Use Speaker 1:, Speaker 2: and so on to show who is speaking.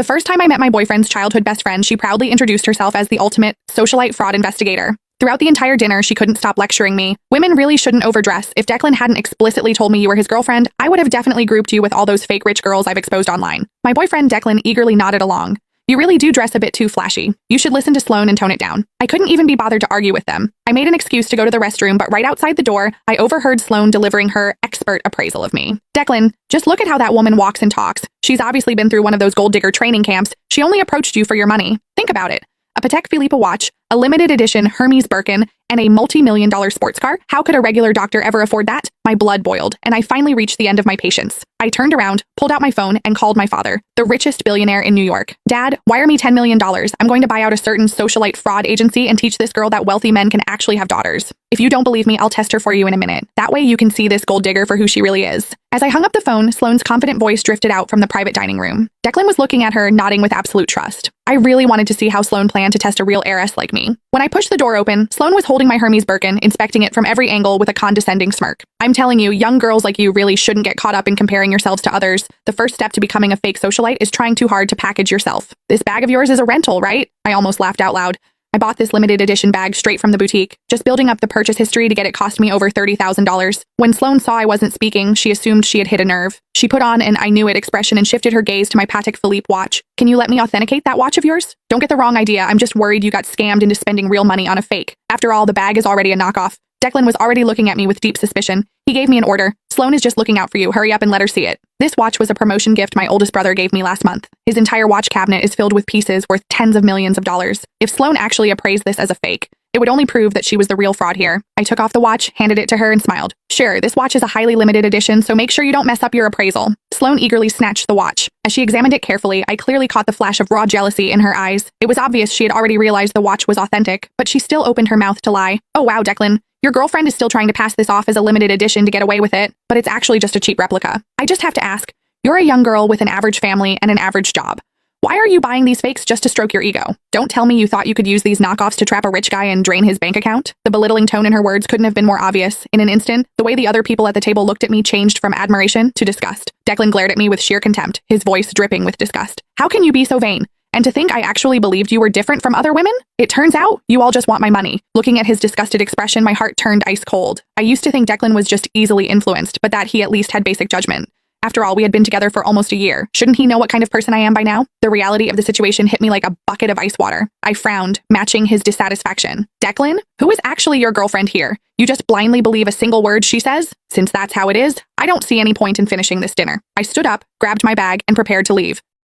Speaker 1: The first time I met my boyfriend's childhood best friend, she proudly introduced herself as the ultimate socialite fraud investigator. Throughout the entire dinner, she couldn't stop lecturing me. Women really shouldn't overdress. If Declan hadn't explicitly told me you were his girlfriend, I would have definitely grouped you with all those fake rich girls I've exposed online. My boyfriend Declan eagerly nodded along. You really do dress a bit too flashy. You should listen to Sloane and tone it down. I couldn't even be bothered to argue with them. I made an excuse to go to the restroom, but right outside the door, I overheard Sloane delivering her expert appraisal of me. Declan, just look at how that woman walks and talks. She's obviously been through one of those gold digger training camps. She only approached you for your money. Think about it. A Patek Philippe watch, a limited edition Hermes Birkin, and a multi-million-dollar sports car? How could a regular doctor ever afford that? My blood boiled, and I finally reached the end of my patience. I turned around, pulled out my phone, and called my father, the richest billionaire in New York. Dad, wire me $10 million. I'm going to buy out a certain socialite fraud agency and teach this girl that wealthy men can actually have daughters. If you don't believe me, I'll test her for you in a minute. That way you can see this gold digger for who she really is. As I hung up the phone, Sloane's confident voice drifted out from the private dining room. Declan was looking at her, nodding with absolute trust. I really wanted to see how Sloane planned to test a real heiress like me. When I pushed the door open, Sloane was holding my Hermes Birkin, inspecting it from every angle with a condescending smirk. I'm telling you, young girls like you really shouldn't get caught up in comparing yourselves to others. The first step to becoming a fake socialite is trying too hard to package yourself. This bag of yours is a rental, right? I almost laughed out loud. I bought this limited edition bag straight from the boutique, just building up the purchase history to get it cost me over $30,000. When Sloane saw I wasn't speaking, she assumed she had hit a nerve. She put on an I knew it expression and shifted her gaze to my Patek Philippe watch. Can you let me authenticate that watch of yours? Don't get the wrong idea, I'm just worried you got scammed into spending real money on a fake. After all, the bag is already a knockoff. Declan was already looking at me with deep suspicion. He gave me an order. Sloane is just looking out for you. Hurry up and let her see it. This watch was a promotion gift my oldest brother gave me last month. His entire watch cabinet is filled with pieces worth tens of millions of dollars. If Sloane actually appraised this as a fake, it would only prove that she was the real fraud here. I took off the watch, handed it to her, and smiled. Sure, this watch is a highly limited edition, so make sure you don't mess up your appraisal. Sloane eagerly snatched the watch. As she examined it carefully, I clearly caught the flash of raw jealousy in her eyes. It was obvious she had already realized the watch was authentic, but she still opened her mouth to lie. Oh wow, Declan. Your girlfriend is still trying to pass this off as a limited edition to get away with it, but it's actually just a cheap replica. I just have to ask, you're a young girl with an average family and an average job. Why are you buying these fakes just to stroke your ego? Don't tell me you thought you could use these knockoffs to trap a rich guy and drain his bank account. The belittling tone in her words couldn't have been more obvious. In an instant, the way the other people at the table looked at me changed from admiration to disgust. Declan glared at me with sheer contempt, his voice dripping with disgust. How can you be so vain? And to think I actually believed you were different from other women? It turns out you all just want my money. Looking at his disgusted expression, my heart turned ice cold. I used to think Declan was just easily influenced, but that he at least had basic judgment. After all, we had been together for almost a year. Shouldn't he know what kind of person I am by now? The reality of the situation hit me like a bucket of ice water. I frowned, matching his dissatisfaction. Declan, who is actually your girlfriend here? You just blindly believe a single word she says? Since that's how it is, I don't see any point in finishing this dinner. I stood up, grabbed my bag, and prepared to leave.